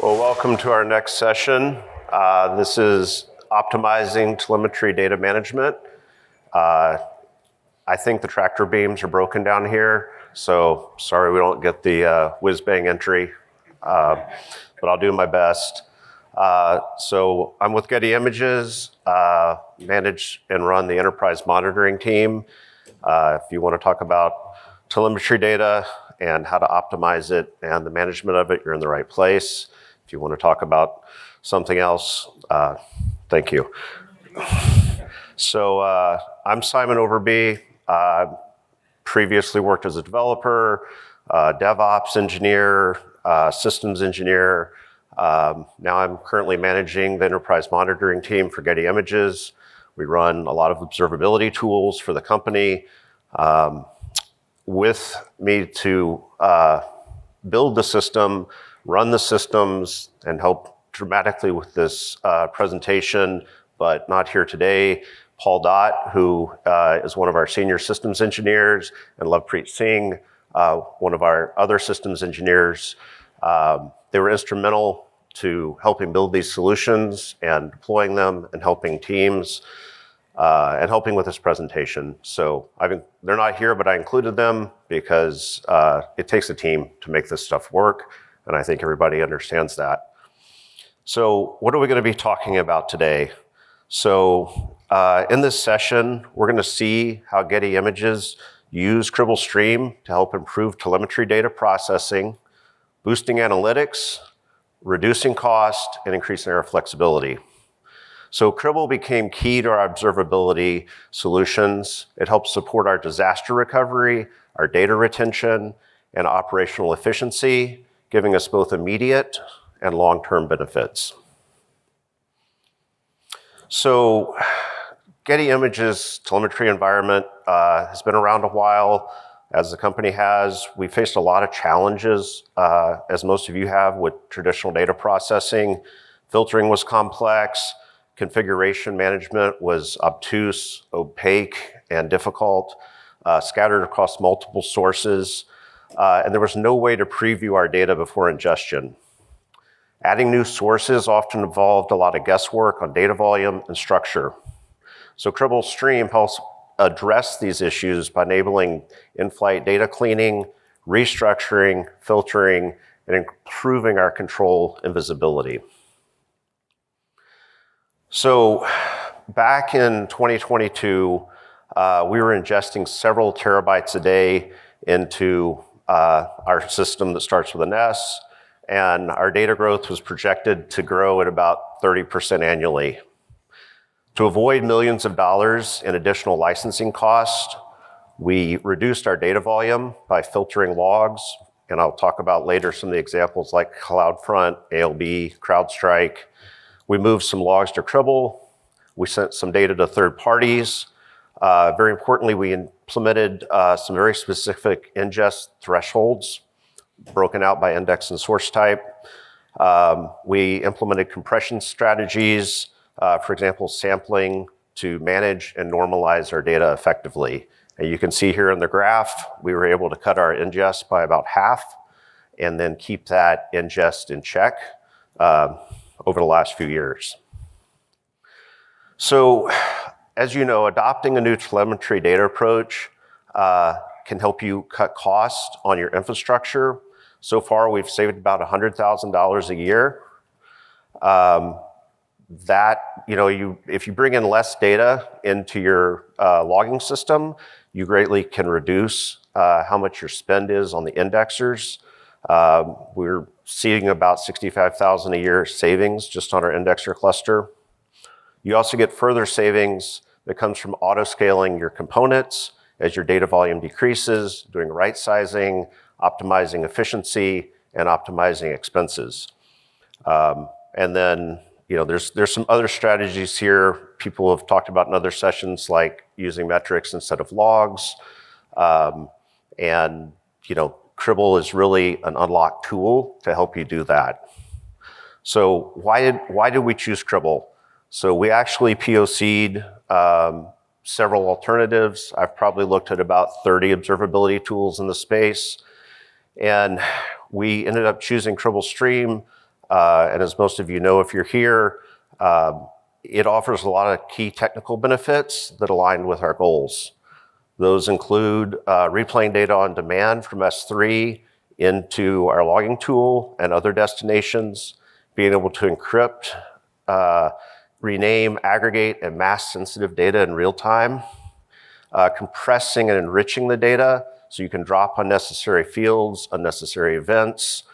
Well, welcome to our next session. This is optimizing telemetry data management. I think the tractor beams are broken down here, so sorry we don't get the whiz-bang entry, but I'll do my best. So I'm with Getty Images, manage and run the enterprise monitoring team. If you want to talk about telemetry data and how to optimize it and the management of it, you're in the right place. If you want to talk about something else, thank you. So I'm Simon Overbey. Previously worked as a developer, DevOps engineer, systems engineer. Now I'm currently managing the enterprise monitoring team for Getty Images. We run a lot of observability tools for the company. With me to build the system, run the systems, and help dramatically with this presentation, but not here today, Paul Dott, who is one of our senior systems engineers, and Lovepreet Singh, one of our other systems engineers. They were instrumental to helping build these solutions and deploying them and helping teams and helping with this presentation. So they're not here, but I included them because it takes a team to make this stuff work, and I think everybody understands that. So what are we going to be talking about today? So in this session, we're going to see how Getty Images use Cribl Stream to help improve telemetry data processing, boosting analytics, reducing cost, and increasing our flexibility. So Cribl became key to our observability solutions. It helps support our disaster recovery, our data retention, and operational efficiency, giving us both immediate and long-term benefits. So Getty Images telemetry environment has been around a while, as the company has. We faced a lot of challenges, as most of you have, with traditional data processing. Filtering was complex. Configuration management was obtuse, opaque, and difficult, scattered across multiple sources, and there was no way to preview our data before ingestion. Adding new sources often involved a lot of guesswork on data volume and structure. So Cribl Stream helps address these issues by enabling in-flight data cleaning, restructuring, filtering, and improving our control and visibility. So back in 2022, we were ingesting several terabytes a day into our system that starts with an S, and our data growth was projected to grow at about 30% annually. To avoid millions of dollars in additional licensing costs, we reduced our data volume by filtering logs, and I'll talk about later some of the examples like CloudFront, ALB, CrowdStrike. We moved some logs to Cribl. We sent some data to third parties. Very importantly, we implemented some very specific ingest thresholds broken out by index and source type. We implemented compression strategies, for example, sampling to manage and normalize our data effectively. And you can see here in the graph, we were able to cut our ingest by about half and then keep that ingest in check over the last few years. So, as you know, adopting a new telemetry data approach can help you cut costs on your infrastructure. So far, we've saved about $100,000 a year. If you bring in less data into your logging system, you greatly can reduce how much your spend is on the indexers. We're seeing about $65,000 a year savings just on our indexer cluster. You also get further savings that comes from auto-scaling your components as your data volume decreases, doing right sizing, optimizing efficiency, and optimizing expenses. And then, there's some other strategies here people have talked about in other sessions, like using metrics instead of logs. Cribl is really an unlocked tool to help you do that. So why did we choose Cribl? So we actually POC'd several alternatives. I've probably looked at about 30 observability tools in the space, and we ended up choosing Cribl Stream and as most of you know if you're here, it offers a lot of key technical benefits that align with our goals. Those include replaying data on demand from S3 into our logging tool and other destinations, being able to encrypt, rename, aggregate, and mask sensitive data in real time, compressing and enriching the data so you can drop unnecessary fields, unnecessary events,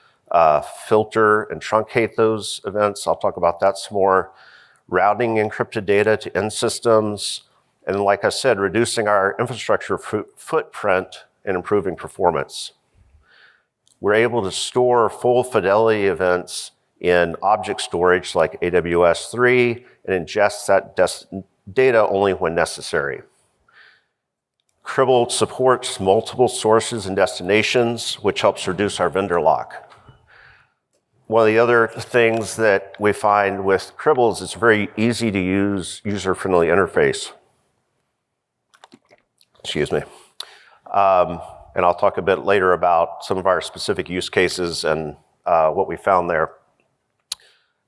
filter and truncate those events. I'll talk about that some more. Routing encrypted data to end systems, and like I said, reducing our infrastructure footprint and improving performance. We're able to store full fidelity events in object storage like AWS 3 and ingest that data only when necessary. Cribl supports multiple sources and destinations, which helps reduce our vendor lock. One of the other things that we find with Cribl is it's a very easy to use, user-friendly interface. Excuse me. And I'll talk a bit later about some of our specific use cases and what we found there.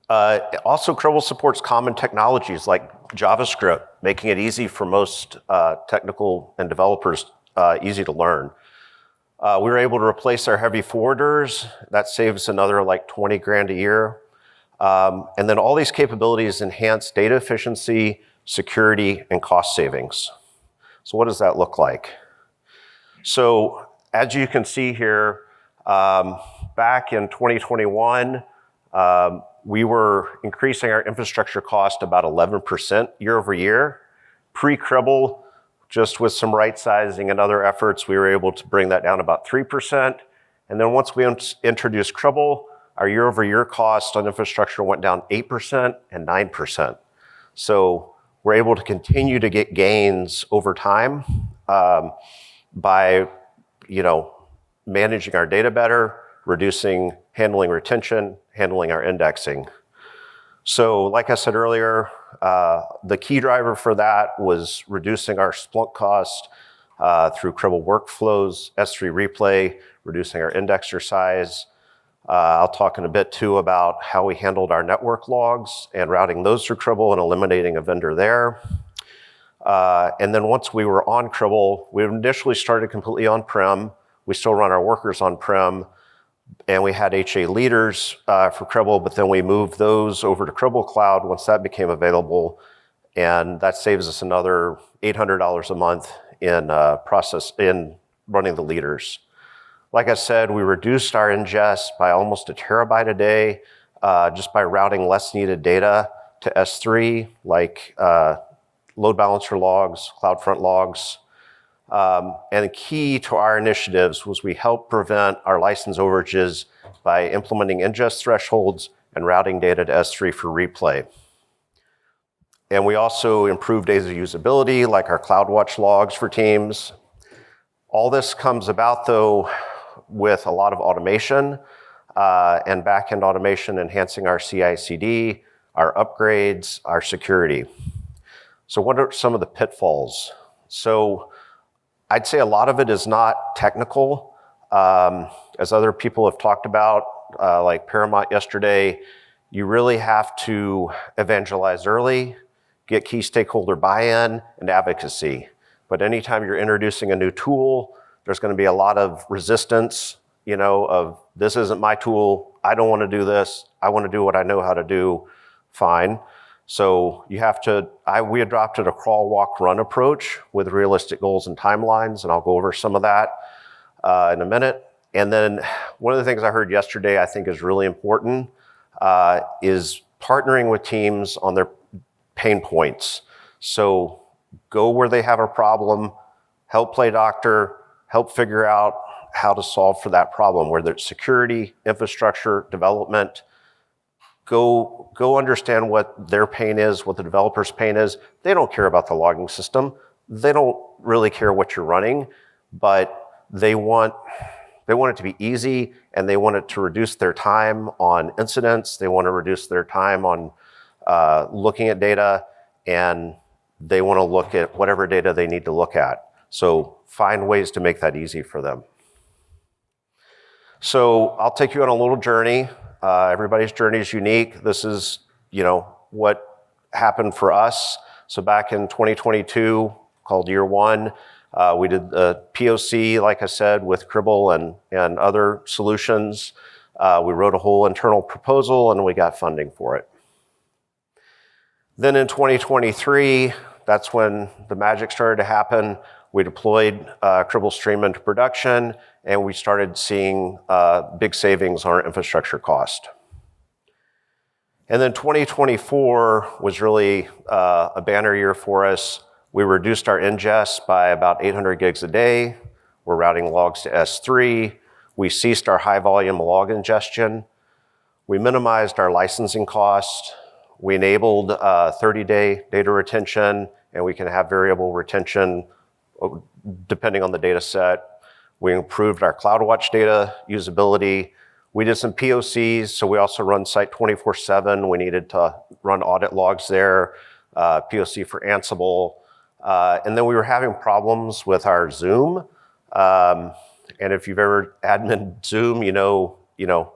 Also, Cribl supports common technologies like JavaScript, making it easy for most technical and developers, easy to learn. We were able to replace our heavy forwarders. That saves another like 20 grand a year. And then all these capabilities enhance data efficiency, security, and cost savings. So what does that look like? So as you can see here, back in 2021, we were increasing our infrastructure cost about 11% year over year. Pre-Cribl, just with some right sizing and other efforts, we were able to bring that down about 3%. And then once we introduced Cribl, our year over year cost on infrastructure went down 8% and 9%. So we're able to continue to get gains over time by managing our data better, reducing handling retention, handling our indexing. So like I said earlier, the key driver for that was reducing our Splunk cost through Cribl workflows, S3 replay, reducing our indexer size. I'll talk in a bit too about how we handled our network logs and routing those through Cribl and eliminating a vendor there. And then once we were on Cribl, we initially started completely on-prem. We still run our workers on-prem, and we had HA leaders for Cribl, but then we moved those over to Cribl Cloud once that became available, and that saves us another $800 a month in running the leaders. Like I said, we reduced our ingest by almost a terabyte a day just by routing less needed data to S3, like load balancer logs, CloudFront logs. And the key to our initiatives was we helped prevent our license overages by implementing ingest thresholds and routing data to S3 for replay. And we also improved days of usability, like our CloudWatch logs for teams. All this comes about, though, with a lot of automation and back-end automation enhancing our CI/CD, our upgrades, our security. So what are some of the pitfalls? So I'd say a lot of it is not technical. As other people have talked about, like Paramount yesterday, you really have to evangelize early, get key stakeholder buy-in and advocacy. But anytime you're introducing a new tool, there's going to be a lot of resistance, of this isn't my tool, I don't want to do this, I want to do what I know how to do, fine. So you have to, we adopted a crawl, walk, run approach with realistic goals and timelines, and I'll go over some of that in a minute. And then one of the things I heard yesterday I think is really important is partnering with teams on their pain points. So go where they have a problem, help play doctor, help figure out how to solve for that problem, whether it's security, infrastructure, development. Go understand what their pain is, what the developer's pain is. They don't care about the logging system. They don't really care what you're running, but they want it to be easy, and they want it to reduce their time on incidents. They want to reduce their time on looking at data, and they want to look at whatever data they need to look at. So find ways to make that easy for them. So I'll take you on a little journey. Everybody's journey is unique. This is, what happened for us. So back in 2022, called year one, we did a POC, like I said, with Cribl and other solutions. We wrote a whole internal proposal and we got funding for it. Then in 2023, that's when the magic started to happen. We deployed Cribl Stream into production, and we started seeing big savings on our infrastructure cost. And then 2024 was really a banner year for us. We reduced our ingest by about 800 gigs a day. We're routing logs to S3. We ceased our high volume log ingestion. We minimized our licensing cost. We enabled 30-day data retention, and we can have variable retention depending on the data set. We improved our CloudWatch data usability. We did some POCs, so we also run site 24/7. We needed to run audit logs there, POC for Ansible. And then we were having problems with our Zoom. And if you've ever admin Zoom, you know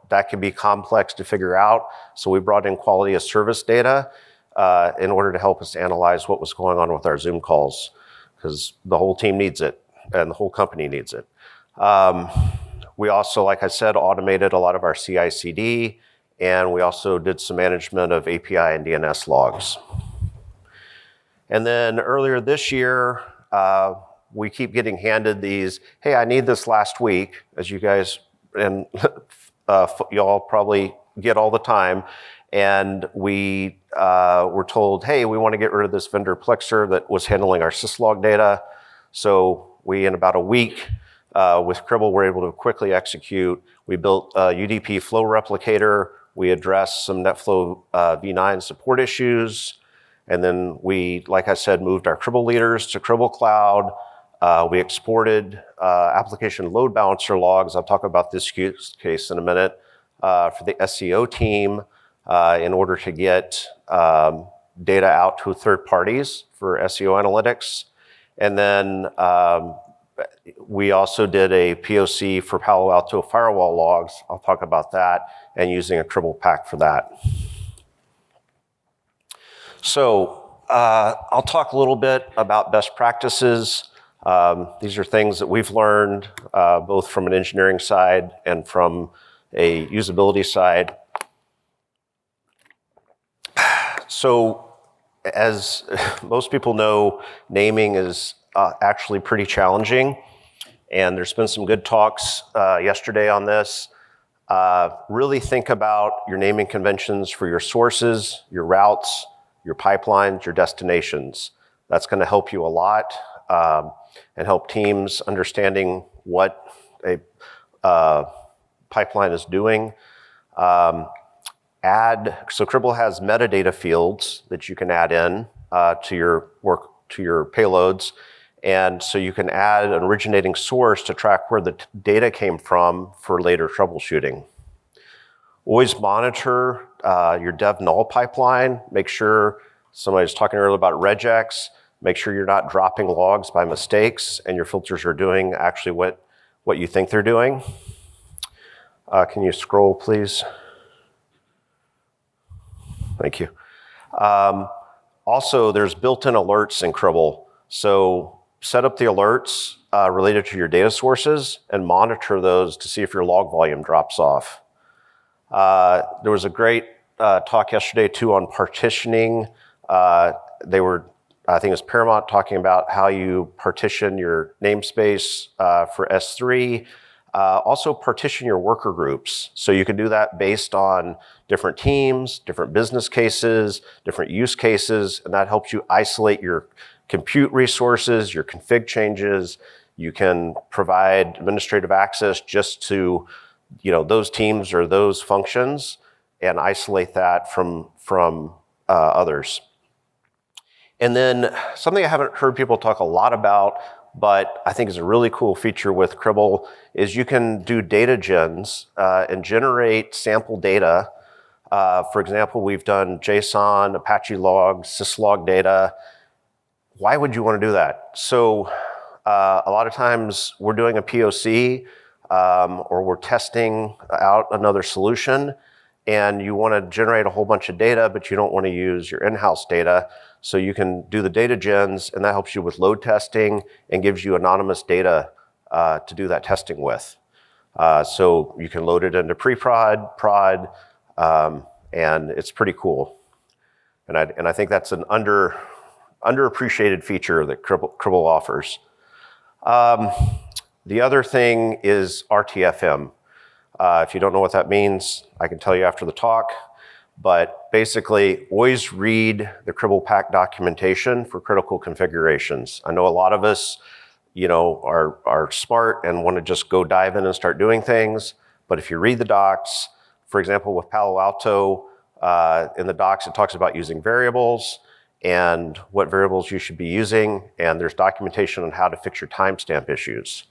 that can be complex to figure out. So we brought in quality of service data in order to help us analyze what was going on with our Zoom calls, because the whole team needs it and the whole company needs it. We also, like I said, automated a lot of our CI/CD, and we also did some management of API and DNS logs. And then earlier this year, we keep getting handed these, hey, I need this last week, as you guys and y'all probably get all the time. And we were told, hey, we want to get rid of this vendor Plexer that was handling our syslog data. So we, in about a week, with Cribl, were able to quickly execute. We built a UDP flow replicator. We addressed some NetFlow v9 support issues. And then we, like I said, moved our Cribl leaders to Cribl Cloud. We exported application load balancer logs. I'll talk about this use case in a minute for the SEO team in order to get data out to third parties for SEO analytics. And then we also did a POC for Palo Alto firewall logs. I'll talk about that, and using a Cribl pack for that. So I'll talk a little bit about best practices. These are things that we've learned both from an engineering side and from a usability side. So as most people know, naming is actually pretty challenging, and there's been some good talks yesterday on this. Really think about your naming conventions for your sources, your routes, your pipelines, your destinations. That's going to help you a lot and help teams understanding what a pipeline is doing. So Cribl has metadata fields that you can add in to your payloads. And so you can add an originating source to track where the data came from for later troubleshooting. Always monitor your dev null pipeline. Make sure, somebody was talking earlier about regex, make sure you're not dropping logs by mistakes and your filters are doing actually what you think they're doing. Can you scroll, please? Thank you. Also, there's built-in alerts in Cribl. So set up the alerts related to your data sources and monitor those to see if your log volume drops off. There was a great talk yesterday too on partitioning. I think it was Paramount talking about how you partition your namespace for S3. Also partition your worker groups. So you can do that based on different teams, different business cases, different use cases, and that helps you isolate your compute resources, your config changes. You can provide administrative access just to those teams or those functions and isolate that from others. And then something I haven't heard people talk a lot about, but I think is a really cool feature with Cribl, is you can do datagens and generate sample data. For example, we've done JSON, Apache logs, syslog data. Why would you want to do that? So a lot of times we're doing a POC or we're testing out another solution, and you want to generate a whole bunch of data, but you don't want to use your in-house data. So you can do the datagens, and that helps you with load testing and gives you anonymous data to do that testing with. So you can load it into pre-prod, prod, and it's pretty cool. And I think that's an underappreciated feature that Cribl offers. The other thing is RTFM. If you don't know what that means, I can tell you after the talk. But basically, always read the Cribl pack documentation for critical configurations. I know a lot of us, are smart and want to just go dive in and start doing things. But if you read the docs, for example, with Palo Alto, in the docs, it talks about using variables and what variables you should be using. And there's documentation on how to fix your timestamp issues.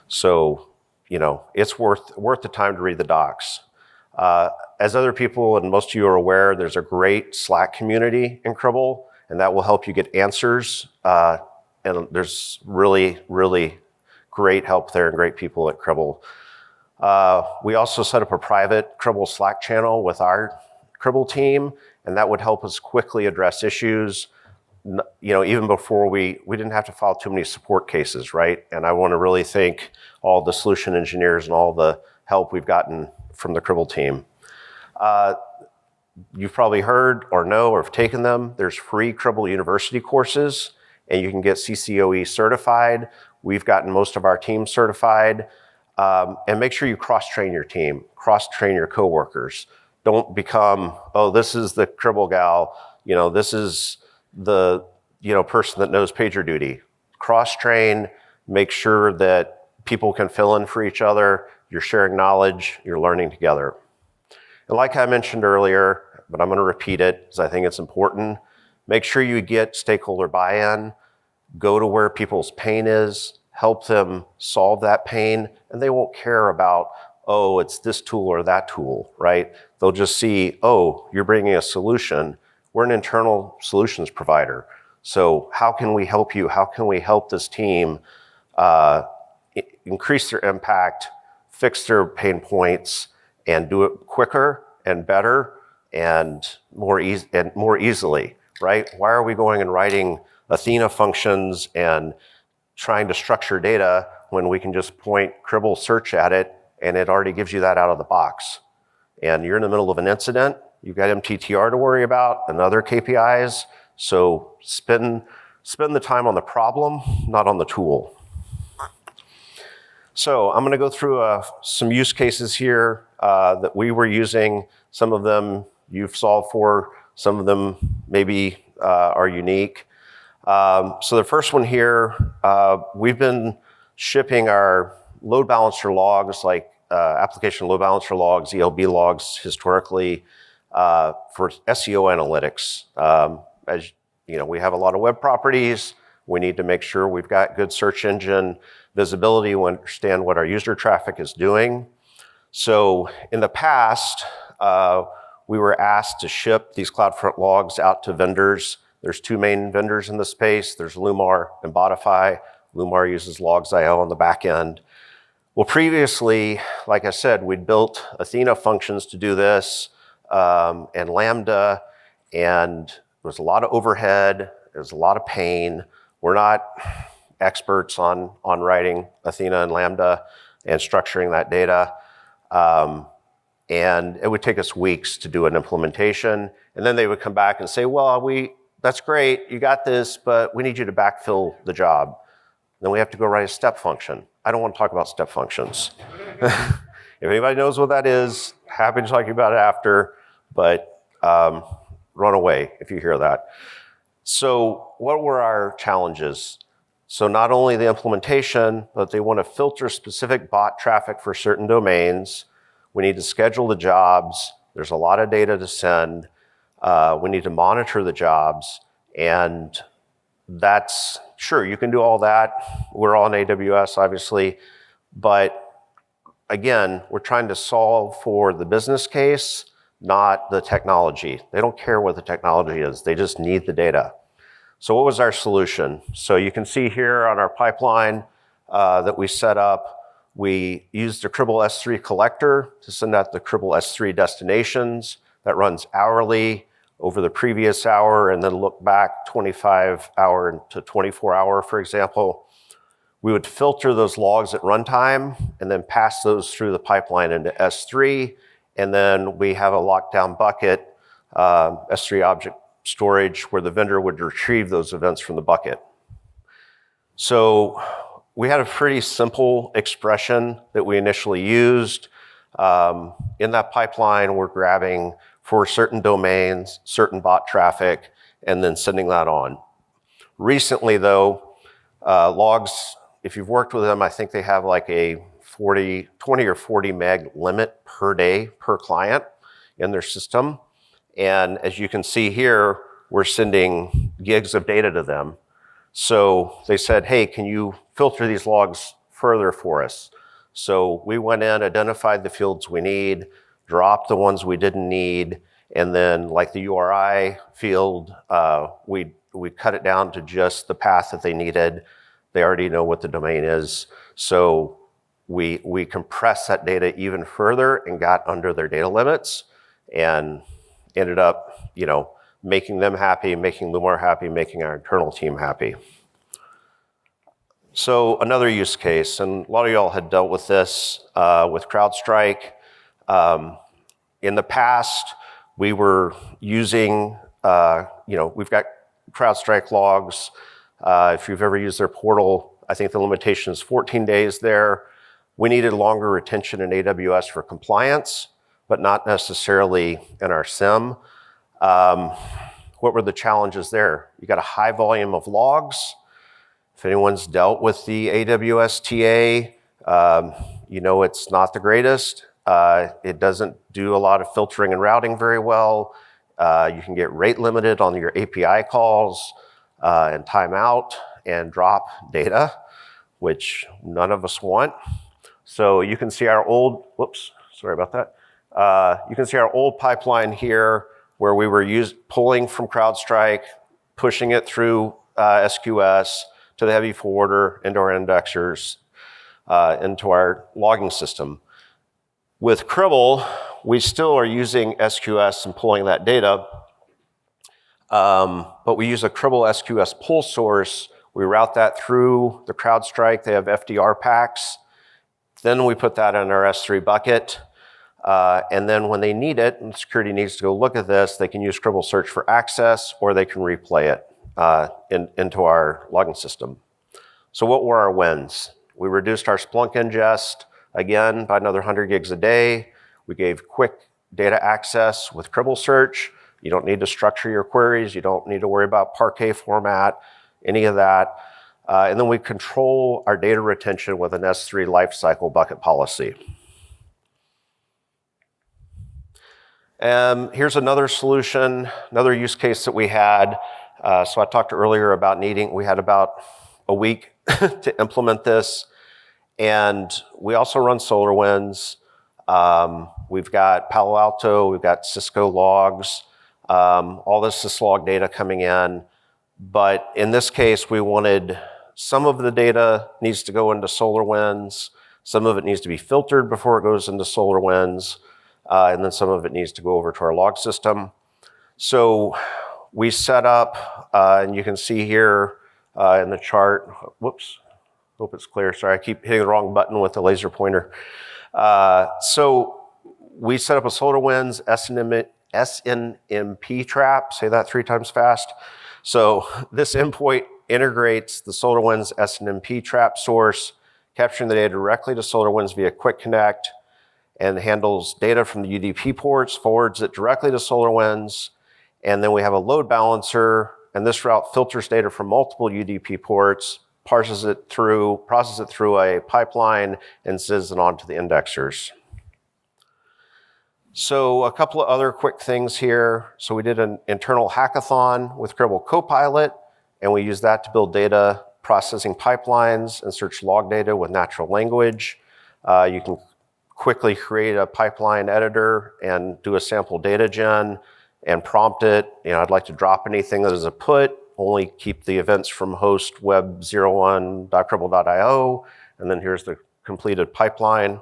So, it's worth the time to read the docs. As other people, and most of you are aware, there's a great Slack community in Cribl, and that will help you get answers. And there's really, really great help there and great people at Cribl. We also set up a private Cribl Slack channel with our Cribl team, and that would help us quickly address issues. Even before we didn't have to file too many support cases, right? And I want to really thank all the solution engineers and all the help we've gotten from the Cribl team. You've probably heard or know or have taken them. There's free Cribl University courses, and you can get CCOE certified. We've gotten most of our team certified. And make sure you cross-train your team, cross-train your coworkers. Don't become, this is the Cribl gal, this is the person that knows PagerDuty. Cross-train, make sure that people can fill in for each other, you're sharing knowledge, you're learning together. And like I mentioned earlier, but I'm going to repeat it because I think it's important, make sure you get stakeholder buy-in, go to where people's pain is, help them solve that pain, and they won't care about, it's this tool or that tool, right? They'll just see, you're bringing a solution. We're an internal solutions provider. So how can we help you? How can we help this team increase their impact, fix their pain points, and do it quicker and better and more easily, right? Why are we going and writing Athena functions and trying to structure data when we can just point Cribl search at it and it already gives you that out of the box? And you're in the middle of an incident, you've got MTTR to worry about and other KPIs, so spend the time on the problem, not on the tool. So I'm going to go through some use cases here that we were using. Some of them you've solved for, some of them maybe are unique. So the first one here, we've been shipping our load balancer logs, like application load balancer logs, ELB logs historically, for SEO analytics. As we have a lot of web properties. We need to make sure we've got good search engine visibility. We understand what our user traffic is doing. So in the past, we were asked to ship these CloudFront logs out to vendors. There's two main vendors in the space. There's Lumar and Botify. Lumar uses Logs.io on the back end. Well, previously, like I said, we'd built Athena functions to do this, and Lambda, and there was a lot of overhead, there was a lot of pain. We're not experts on writing Athena and Lambda and structuring that data. And it would take us weeks to do an implementation. And then they would come back and say, that's great, you got this, but we need you to backfill the job. Then we have to go write a step function. I don't want to talk about step functions. If anybody knows what that is, happy to talk about it after, but run away if you hear that. So what were our challenges? So not only the implementation, but they want to filter specific bot traffic for certain domains. We need to schedule the jobs. There's a lot of data to send. We need to monitor the jobs. And that's, sure, you can do all that. We're all in AWS, obviously. But again, we're trying to solve for the business case, not the technology. They don't care what the technology is. They just need the data. So what was our solution? So you can see here on our pipeline that we set up, We use the Cribl S3 collector to send out the Cribl S3 destinations. That runs hourly over the previous hour and then look back 25 hour to 24 hour, for example. We would filter those logs at runtime and then pass those through the pipeline into S3. And then we have a lockdown bucket, S3 object storage, where the vendor would retrieve those events from the bucket. So we had a pretty simple expression that we initially used. In that pipeline, we're grabbing for certain domains, certain bot traffic, and then sending that on. Recently, though, logs, if you've worked with them, I think they have like a 20 or 40 meg limit per day per client in their system. And as you can see here, we're sending gigs of data to them. So they said, hey, can you filter these logs further for us? So we went in, identified the fields we need, dropped the ones we didn't need, and then like the URI field, we cut it down to just the path that they needed. They already know what the domain is. So we compressed that data even further and got under their data limits and ended up, making them happy, making Lumar happy, making our internal team happy. So another use case, and a lot of y'all had dealt with this with CrowdStrike. In the past, we were using, we've got CrowdStrike logs. If you've ever used their portal, I think the limitation is 14 days there. We needed longer retention in AWS for compliance, but not necessarily in our SIM. What were the challenges there? You got a high volume of logs. If anyone's dealt with the AWS TA, it's not the greatest. It doesn't do a lot of filtering and routing very well. You can get rate limited on your API calls and timeout and drop data, which none of us want. So you can see our old, sorry about that. You can see our old pipeline here where we were pulling from CrowdStrike, pushing it through SQS to the heavy forwarder, into our indexers, into our logging system. With Cribl, we still are using SQS and pulling that data, but we use a Cribl SQS pull source. We route that through the CrowdStrike. They have FDR packs. Then we put that in our S3 bucket. And then when they need it, and security needs to go look at this, they can use Cribl search for access, or they can replay it into our logging system. So what were our wins? We reduced our Splunk ingest, again, by another 100 gigs a day. We gave quick data access with Cribl search. You don't need to structure your queries. You don't need to worry about Parquet format, any of that. And then we control our data retention with an S3 lifecycle bucket policy. Here's another solution, another use case that we had. So I talked earlier about we had about a week to implement this. And we also run SolarWinds. We've got Palo Alto, we've got Cisco logs, all this syslog data coming in. But in this case, we wanted some of the data needs to go into SolarWinds, some of it needs to be filtered before it goes into SolarWinds, and then some of it needs to go over to our log system. So we set up, and you can see here in the chart, hope it's clear. Sorry, I keep hitting the wrong button with the laser pointer. So we set up a SolarWinds SNMP trap. Say that 3 times fast. So this endpoint integrates the SolarWinds SNMP trap source, capturing the data directly to SolarWinds via Quick Connect, and handles data from the UDP ports, forwards it directly to SolarWinds. And then we have a load balancer, and this route filters data from multiple UDP ports, processes it through a pipeline, and sends it on to the indexers. So a couple of other quick things here. So we did an internal hackathon with Cribl Copilot, and we used that to build data processing pipelines and search log data with natural language. You can quickly create a pipeline editor and do a sample data gen and prompt it. I'd like to drop anything that is a put, only keep the events from host web01.cribl.io, and then here's the completed pipeline.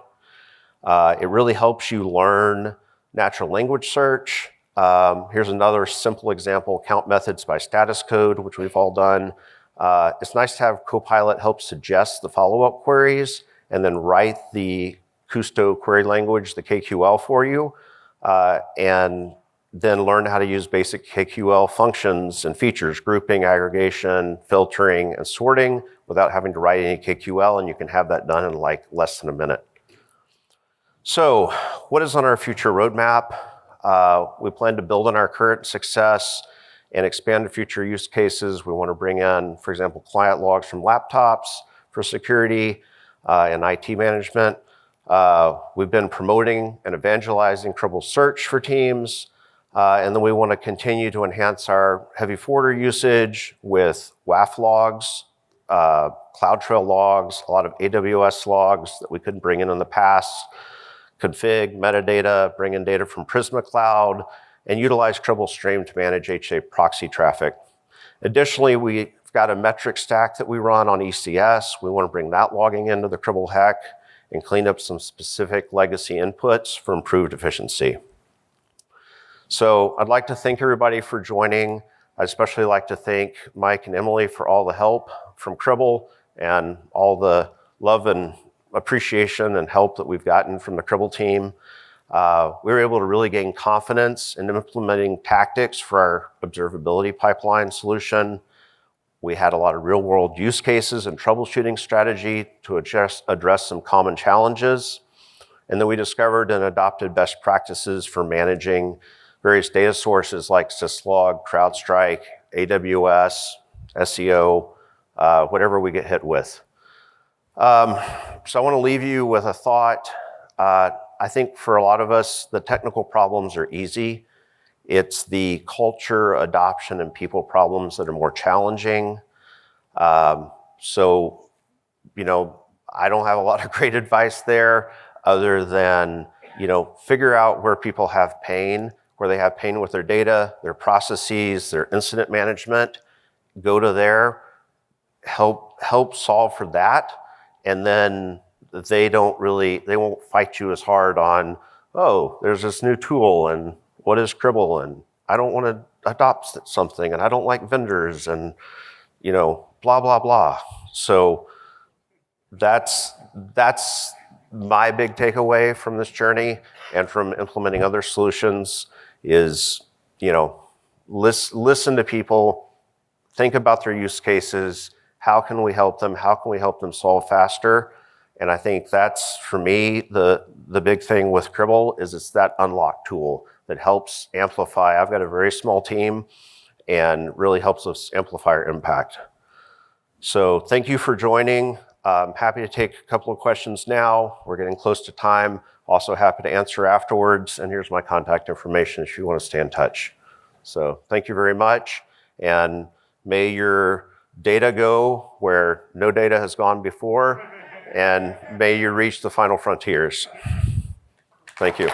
It really helps you learn natural language search. Here's another simple example, count methods by status code, which we've all done. It's nice to have Copilot help suggest the follow-up queries and then write the Custo query language, the KQL for you, and then learn how to use basic KQL functions and features, grouping, aggregation, filtering, and sorting without having to write any KQL, and you can have that done in like less than a minute. So what is on our future roadmap? We plan to build on our current success and expand to future use cases. We want to bring in, for example, client logs from laptops for security and IT management. We've been promoting and evangelizing Cribl Search for teams. And then we want to continue to enhance our heavy forwarder usage with WAF logs, CloudTrail logs, a lot of AWS logs that we couldn't bring in the past, config, metadata, bring in data from Prisma Cloud, and utilize Cribl Stream to manage HA proxy traffic. Additionally, we've got a metric stack that we run on ECS. We want to bring that logging into the Cribl HEC and clean up some specific legacy inputs for improved efficiency. So I'd like to thank everybody for joining. I'd especially like to thank Mike and Emily for all the help from Cribl and all the love and appreciation and help that we've gotten from the Cribl team. We were able to really gain confidence in implementing tactics for our observability pipeline solution. We had a lot of real-world use cases and troubleshooting strategy to address some common challenges. And then we discovered and adopted best practices for managing various data sources like syslog, CrowdStrike, AWS, SEO, whatever we get hit with. So I want to leave you with a thought. I think for a lot of us, the technical problems are easy. It's the culture, adoption, and people problems that are more challenging. So, you know, I don't have a lot of great advice there other than, you know, figure out where people have pain, where they have pain with their data, their processes, their incident management. Go to there, help solve for that, and then they won't fight you as hard on, oh, there's this new tool and what is Cribl and I don't want to adopt something and I don't like vendors and, you know, blah, blah, blah. So that's my big takeaway from this journey and from implementing other solutions is, you know, listen to people, think about their use cases, how can we help them, how can we help them solve faster? And I think that's, for me, the big thing with Cribl is it's that unlock tool that helps amplify. I've got a very small team and really helps us amplify our impact. So thank you for joining. I'm happy to take a couple of questions now. We're getting close to time. Also happy to answer afterwards. And here's my contact information if you want to stay in touch. So thank you very much. And may your data go where no data has gone before. And may you reach the final frontiers. Thank you.